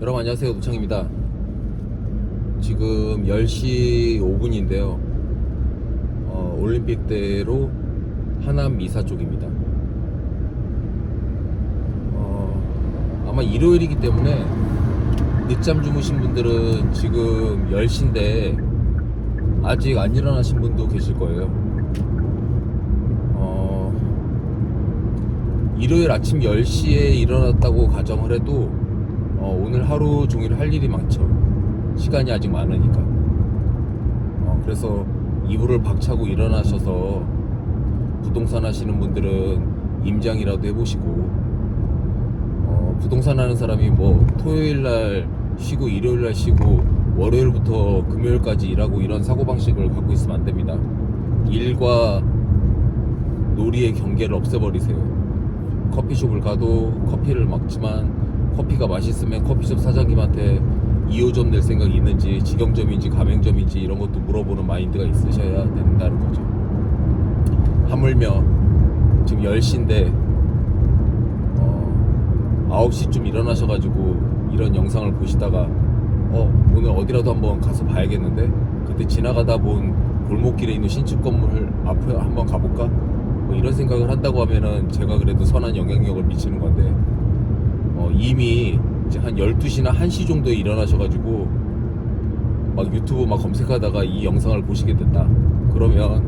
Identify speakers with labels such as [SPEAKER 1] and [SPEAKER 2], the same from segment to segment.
[SPEAKER 1] 여러분 안녕하세요, 노창입니다. 지금 10시 5분인데요 올림픽대로 하남 미사 쪽입니다. 아마 일요일이기 때문에 늦잠 주무신 분들은 지금 10시인데 아직 안 일어나신 분도 계실 거예요. 일요일 아침 10시에 일어났다고 가정을 해도 오늘 하루 종일 할 일이 많죠. 시간이 아직 많으니까. 그래서 이불을 박차고 일어나셔서 부동산 하시는 분들은 임장이라도 해보시고, 부동산 하는 사람이 뭐 토요일날 쉬고 일요일날 쉬고 월요일부터 금요일까지 일하고 이런 사고방식을 갖고 있으면 안 됩니다. 일과 놀이의 경계를 없애버리세요. 커피숍을 가도 커피를 먹지만 커피가 맛있으면 커피숍 사장님한테 2호점 낼 생각이 있는지, 직영점인지 가맹점인지 이런 것도 물어보는 마인드가 있으셔야 된다는 거죠. 하물며 지금 10시인데 9시쯤 일어나셔가지고 이런 영상을 보시다가 오늘 어디라도 한번 가서 봐야겠는데, 그때 지나가다 본 골목길에 있는 신축 건물 앞에 한번 가볼까? 뭐 이런 생각을 한다고 하면은 제가 그래도 선한 영향력을 미치는 건데, 이미 이제 한 12시나 1시 정도에 일어나셔가지고 막 유튜브 막 검색하다가 이 영상을 보시게 됐다 그러면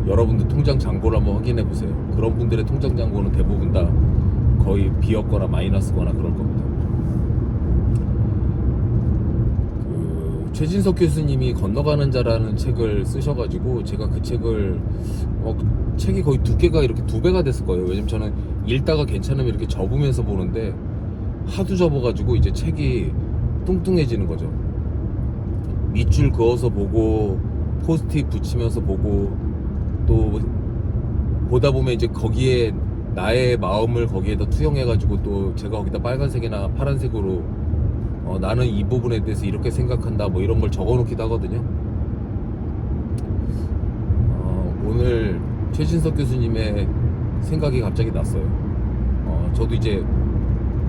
[SPEAKER 1] 여러분들 통장 잔고를 한번 확인해 보세요. 그런 분들의 통장 잔고는 대부분 다 거의 비었거나 마이너스거나 그럴 겁니다. 최진석 교수님이 건너가는 자라는 책을 쓰셔가지고 제가 그 책을 책이 거의 두께가 이렇게 2배가 됐을 거예요. 왜냐면 저는 읽다가 괜찮으면 이렇게 접으면서 보는데 하도 접어가지고 이제 책이 뚱뚱해지는 거죠. 밑줄 그어서 보고 포스트잇 붙이면서 보고 또 보다 보면 이제 거기에 나의 마음을 거기에다 투영해가지고 또 제가 거기다 빨간색이나 파란색으로 나는 이 부분에 대해서 이렇게 생각한다 뭐 이런 걸 적어놓기도 하거든요. 오늘 최진석 교수님의 생각이 갑자기 났어요. 저도 이제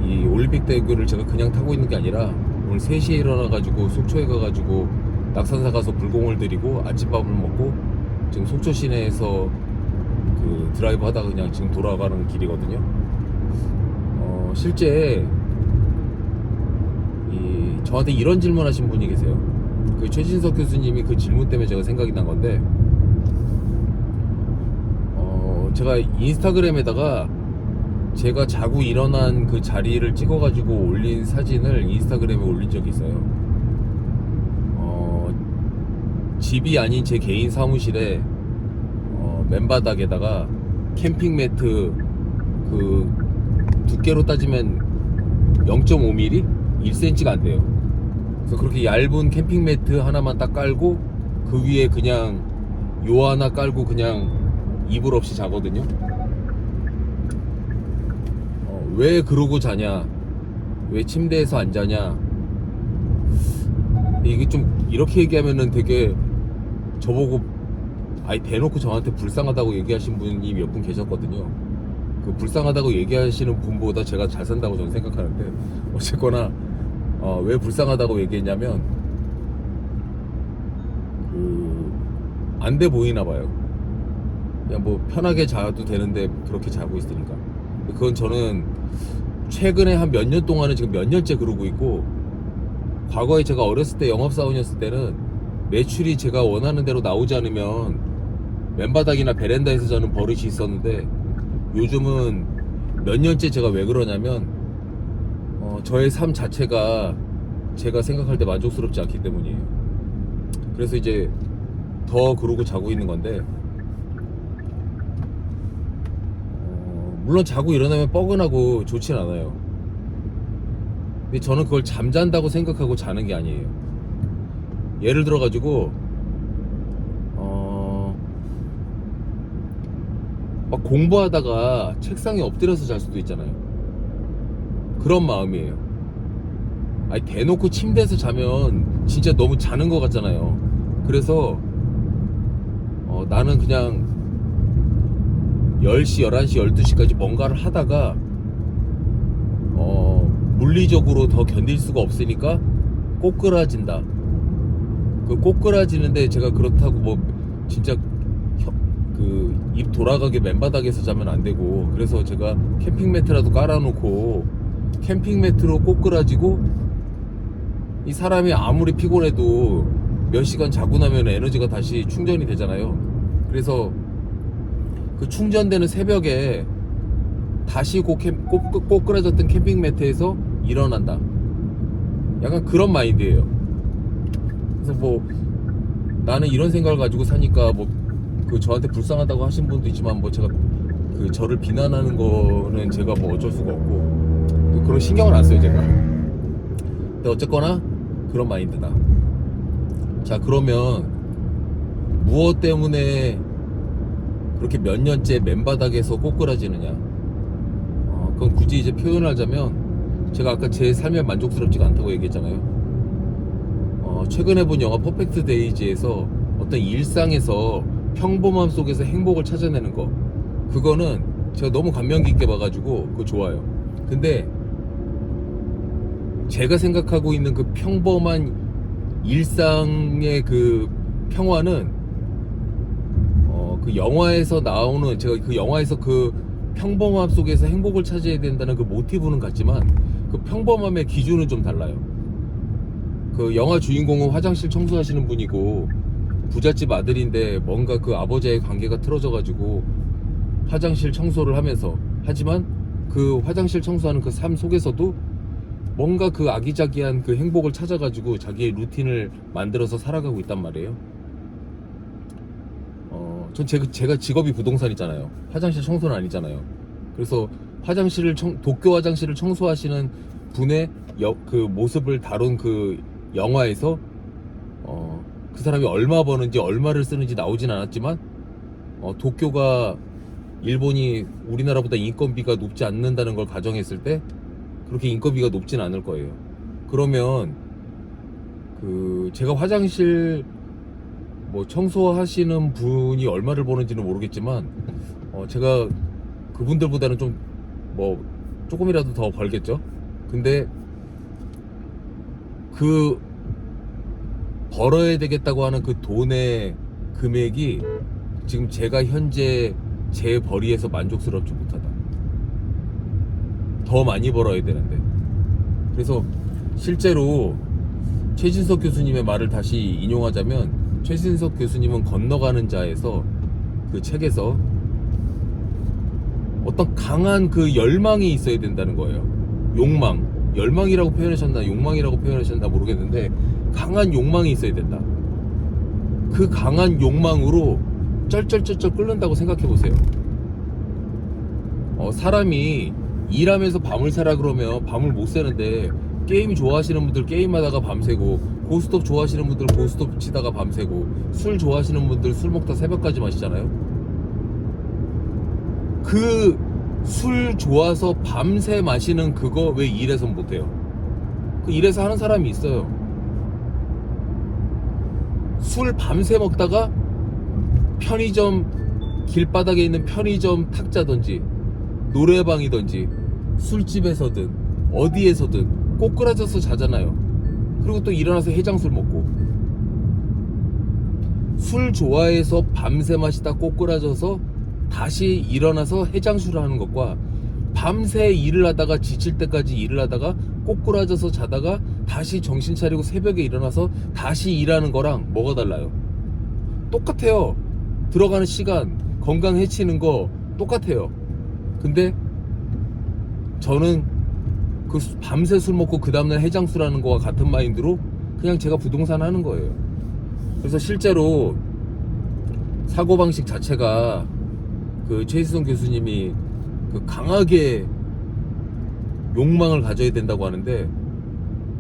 [SPEAKER 1] 이 올림픽 대구를 제가 그냥 타고 있는 게 아니라 오늘 3시에 일어나가지고 속초에 가가지고 낙산사 가서 불공을 들이고 아침밥을 먹고 지금 속초 시내에서 그 드라이브 하다가 그냥 지금 돌아가는 길이거든요. 실제 저한테 이런 질문 하신 분이 계세요. 그 최진석 교수님이 그 질문 때문에 제가 생각이 난 건데, 제가 인스타그램에다가 제가 자고 일어난 그 자리를 찍어가지고 올린 사진을 인스타그램에 올린 적이 있어요. 집이 아닌 제 개인 사무실에 맨바닥에다가 캠핑 매트 그 두께로 따지면 0.5mm? 1cm가 안 돼요. 그래서 그렇게 얇은 캠핑 매트 하나만 딱 깔고 그 위에 그냥 요 하나 깔고 그냥 이불 없이 자거든요. 왜 그러고 자냐, 왜 침대에서 안 자냐, 이게 좀 이렇게 얘기하면은 되게 저보고 아예 대놓고 저한테 불쌍하다고 얘기하신 분이 몇 분 계셨거든요. 그 불쌍하다고 얘기하시는 분보다 제가 잘 산다고 저는 생각하는데, 어쨌거나 왜 불쌍하다고 얘기했냐면 안 돼 보이나 봐요. 그냥 뭐 편하게 자도 되는데 그렇게 자고 있으니까. 그건 저는 최근에 한 몇 년 동안은 지금 몇 년째 그러고 있고, 과거에 제가 어렸을 때 영업사원이었을 때는 매출이 제가 원하는 대로 나오지 않으면 맨바닥이나 베란다에서 자는 버릇이 있었는데, 요즘은 몇 년째 제가 왜 그러냐면 저의 삶 자체가 제가 생각할 때 만족스럽지 않기 때문이에요. 그래서 이제 더 그러고 자고 있는 건데, 물론 자고 일어나면 뻐근하고 좋진 않아요. 근데 저는 그걸 잠잔다고 생각하고 자는 게 아니에요. 예를 들어 가지고 막 공부하다가 책상에 엎드려서 잘 수도 있잖아요. 그런 마음이에요. 아니 대놓고 침대에서 자면 진짜 너무 자는 것 같잖아요. 그래서 나는 그냥 10시, 11시, 12시까지 뭔가를 하다가 물리적으로 더 견딜 수가 없으니까 꼬꾸라진다. 그 꼬꾸라지는데 제가 그렇다고 뭐 진짜 그 입 돌아가게 맨바닥에서 자면 안 되고, 그래서 제가 캠핑 매트라도 깔아놓고 캠핑 매트로 꼬꾸라지고, 이 사람이 아무리 피곤해도 몇 시간 자고 나면 에너지가 다시 충전이 되잖아요. 그래서 그 충전되는 새벽에 다시 꼬꾸라졌던 캠핑 매트에서 일어난다. 약간 그런 마인드예요. 그래서 뭐 나는 이런 생각을 가지고 사니까 뭐 그 저한테 불쌍하다고 하신 분도 있지만, 뭐 제가 그 저를 비난하는 거는 제가 뭐 어쩔 수가 없고 그런 신경을 안 써요 제가. 근데 어쨌거나 그런 마인드다. 자, 그러면 무엇 때문에 그렇게 몇 년째 맨바닥에서 꼬꾸라지느냐? 그건 굳이 이제 표현하자면, 제가 아까 제 삶에 만족스럽지가 않다고 얘기했잖아요. 최근에 본 영화 퍼펙트 데이즈에서 어떤 일상에서 평범함 속에서 행복을 찾아내는 거, 그거는 제가 너무 감명 깊게 봐가지고 그거 좋아요. 근데 제가 생각하고 있는 그 평범한 일상의 그 평화는 그 영화에서 나오는, 제가 그 영화에서 그 평범함 속에서 행복을 찾아야 된다는 그 모티브는 같지만 그 평범함의 기준은 좀 달라요. 그 영화 주인공은 화장실 청소하시는 분이고 부잣집 아들인데 뭔가 그 아버지의 관계가 틀어져가지고 화장실 청소를 하면서, 하지만 그 화장실 청소하는 그 삶 속에서도 뭔가 그 아기자기한 그 행복을 찾아가지고 자기의 루틴을 만들어서 살아가고 있단 말이에요. 전 제가 직업이 부동산이잖아요. 화장실 청소는 아니잖아요. 그래서 도쿄 화장실을 청소하시는 분의 그 모습을 다룬 그 영화에서 그 사람이 얼마 버는지 얼마를 쓰는지 나오진 않았지만, 도쿄가 일본이 우리나라보다 인건비가 높지 않는다는 걸 가정했을 때 그렇게 인건비가 높진 않을 거예요. 그러면 그 제가 화장실 뭐 청소하시는 분이 얼마를 버는지는 모르겠지만 제가 그분들보다는 좀 뭐 조금이라도 더 벌겠죠. 근데 그 벌어야 되겠다고 하는 그 돈의 금액이 지금 제가 현재 제 벌이에서 만족스럽지 못하다. 더 많이 벌어야 되는데. 그래서 실제로 최진석 교수님의 말을 다시 인용하자면, 최진석 교수님은 건너가는 자에서 그 책에서 어떤 강한 그 열망이 있어야 된다는 거예요. 열망이라고 표현하셨나 욕망이라고 표현하셨나 모르겠는데 강한 욕망이 있어야 된다. 그 강한 욕망으로 쩔쩔쩔쩔 끓는다고 생각해 보세요. 사람이 일하면서 밤을 새라 그러면 밤을 못 새는데, 게임 좋아하시는 분들 게임하다가 밤새고, 고스톱 좋아하시는 분들 고스톱 치다가 밤새고, 술 좋아하시는 분들 술 먹다 새벽까지 마시잖아요. 그 술 좋아서 밤새 마시는 그거 왜 일에서 못해요? 그 일에서 하는 사람이 있어요. 술 밤새 먹다가 편의점, 길바닥에 있는 편의점 탁자든지 노래방이든지 술집에서든 어디에서든 꼬꾸라져서 자잖아요. 그리고 또 일어나서 해장술 먹고. 술 좋아해서 밤새 마시다 꼬꾸라져서 다시 일어나서 해장술을 하는 것과, 밤새 일을 하다가 지칠 때까지 일을 하다가 꼬꾸라져서 자다가 다시 정신 차리고 새벽에 일어나서 다시 일하는 거랑 뭐가 달라요? 똑같아요. 들어가는 시간, 건강 해치는 거 똑같아요. 근데 저는 그 밤새 술 먹고 그 다음날 해장술 하는 거와 같은 마인드로 그냥 제가 부동산 하는 거예요. 그래서 실제로 사고방식 자체가 그 최희성 교수님이 그 강하게 욕망을 가져야 된다고 하는데,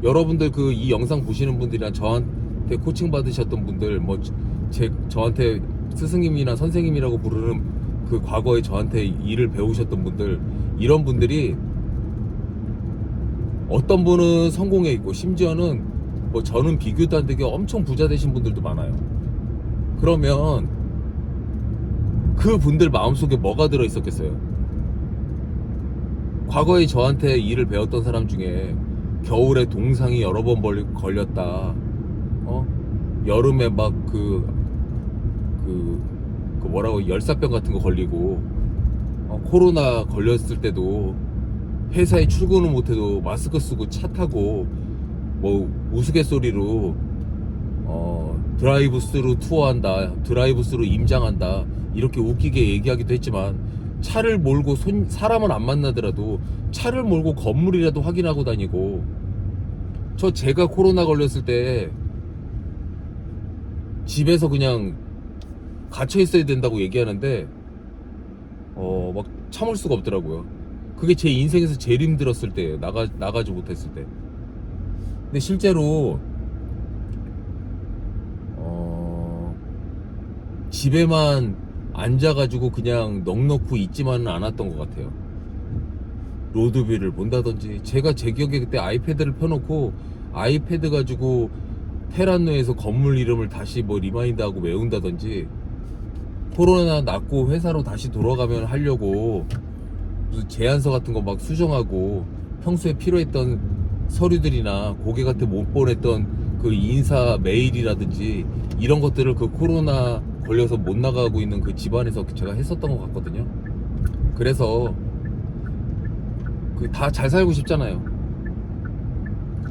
[SPEAKER 1] 여러분들 그 이 영상 보시는 분들이나 저한테 코칭 받으셨던 분들, 뭐 저한테 스승님이나 선생님이라고 부르는 그 과거에 저한테 일을 배우셨던 분들, 이런 분들이 어떤 분은 성공해 있고, 심지어는 뭐 저는 비교도 안 되게 엄청 부자 되신 분들도 많아요. 그러면 그 분들 마음속에 뭐가 들어있었겠어요? 과거에 저한테 일을 배웠던 사람 중에 겨울에 동상이 여러 번 걸렸다, 여름에 막 그 뭐라고 열사병 같은 거 걸리고, 코로나 걸렸을 때도 회사에 출근을 못해도 마스크 쓰고 차 타고 뭐 우스갯소리로 드라이브 스루 투어한다, 드라이브 스루 임장한다, 이렇게 웃기게 얘기하기도 했지만, 차를 몰고 사람은 안 만나더라도 차를 몰고 건물이라도 확인하고 다니고. 제가 코로나 걸렸을 때 집에서 그냥 갇혀 있어야 된다고 얘기하는데 막 참을 수가 없더라고요. 그게 제 인생에서 제일 힘들었을 때예요. 나가지 못했을 때. 근데 실제로 집에만 앉아가지고 그냥 넋놓고 있지만은 않았던 것 같아요. 로드뷰를 본다든지, 제가 제 기억에 그때 아이패드를 펴놓고 아이패드 가지고 테란노에서 건물 이름을 다시 뭐 리마인드하고 외운다든지, 코로나 낫고 회사로 다시 돌아가면 하려고 무슨 제안서 같은 거 막 수정하고, 평소에 필요했던 서류들이나 고객한테 못 보냈던 그 인사 메일이라든지 이런 것들을 그 코로나 걸려서 못 나가고 있는 그 집안에서 제가 했었던 것 같거든요. 그래서 그 다 잘 살고 싶잖아요.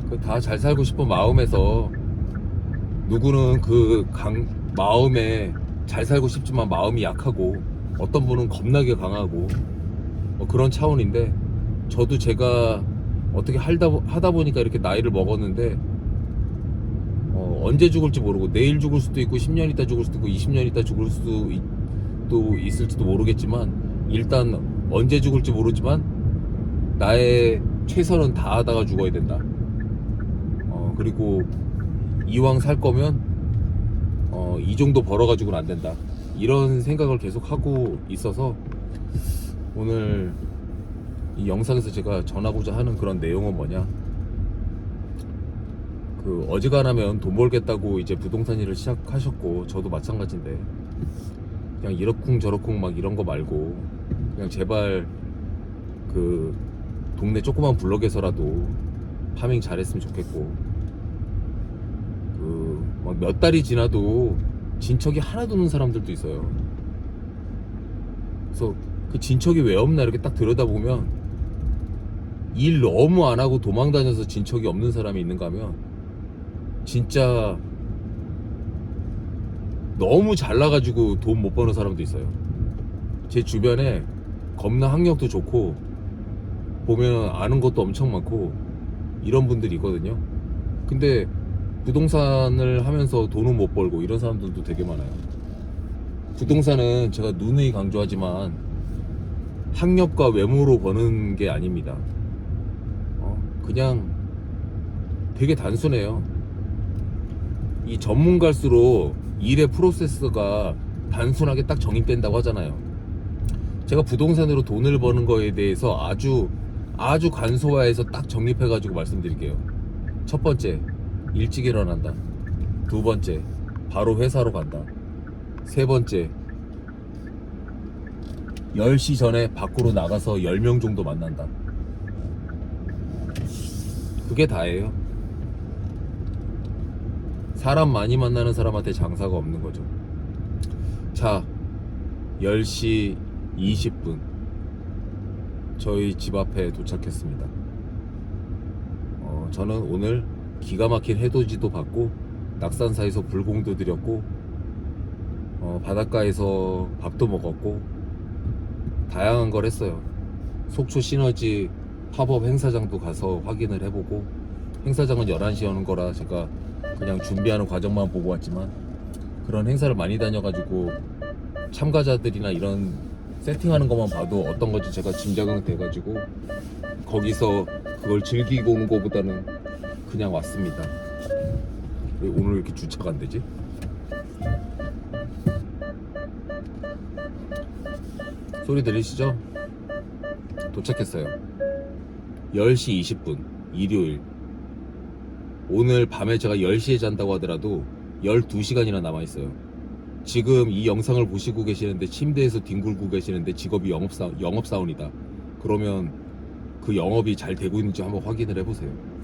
[SPEAKER 1] 그 다 잘 살고 싶은 마음에서, 누구는 마음에 잘 살고 싶지만 마음이 약하고, 어떤 분은 겁나게 강하고, 그런 차원인데, 저도 제가 어떻게 하다 보니까 이렇게 나이를 먹었는데, 언제 죽을지 모르고, 내일 죽을 수도 있고 10년 있다 죽을 수도 있고 20년 있다 죽을 수도 또 있을지도 모르겠지만, 일단 언제 죽을지 모르지만 나의 최선은 다하다가 죽어야 된다. 그리고 이왕 살 거면 이 정도 벌어가지고는 안 된다, 이런 생각을 계속 하고 있어서, 오늘 이 영상에서 제가 전하고자 하는 그런 내용은 뭐냐, 어지간하면 돈 벌겠다고 이제 부동산 일을 시작하셨고, 저도 마찬가지인데, 그냥 이러쿵저러쿵 막 이런 거 말고, 그냥 제발 동네 조그만 블럭에서라도 파밍 잘했으면 좋겠고, 몇 달이 지나도 진척이 하나도 없는 사람들도 있어요. 그래서 그 진척이 왜 없나 이렇게 딱 들여다보면, 일 너무 안 하고 도망 다녀서 진척이 없는 사람이 있는가 하면, 진짜 너무 잘나가지고 돈 못 버는 사람도 있어요. 제 주변에 겁나 학력도 좋고 보면 아는 것도 엄청 많고 이런 분들이 있거든요. 근데 부동산을 하면서 돈은 못 벌고 이런 사람들도 되게 많아요. 부동산은 제가 누누이 강조하지만 학력과 외모로 버는 게 아닙니다. 그냥 되게 단순해요. 이 전문가일수록 일의 프로세스가 단순하게 딱 정립된다고 하잖아요. 제가 부동산으로 돈을 버는 거에 대해서 아주 간소화해서 딱 정립해가지고 말씀드릴게요. 첫 번째, 일찍 일어난다. 두 번째, 바로 회사로 간다. 세 번째, 10시 전에 밖으로 나가서 10명 정도 만난다. 그게 다예요. 사람 많이 만나는 사람한테 장사가 없는 거죠. 자, 10시 20분 저희 집 앞에 도착했습니다. 저는 오늘 기가 막힌 해돋이도 봤고, 낙산사에서 불공도 드렸고, 바닷가에서 밥도 먹었고, 다양한 걸 했어요. 속초 시너지 팝업 행사장도 가서 확인을 해보고, 행사장은 11시에 오는 거라 제가 그냥 준비하는 과정만 보고 왔지만, 그런 행사를 많이 다녀가지고 참가자들이나 이런 세팅하는 것만 봐도 어떤 건지 제가 짐작은 돼가지고, 거기서 그걸 즐기고 오는 것보다는 그냥 왔습니다. 왜 오늘 이렇게 주차가 안 되지? 소리 들리시죠? 도착했어요. 10시 20분 일요일. 오늘 밤에 제가 10시에 잔다고 하더라도 12시간이나 남아있어요. 지금 이 영상을 보시고 계시는데 침대에서 뒹굴고 계시는데 직업이 영업사원이다. 그러면 그 영업이 잘 되고 있는지 한번 확인을 해보세요.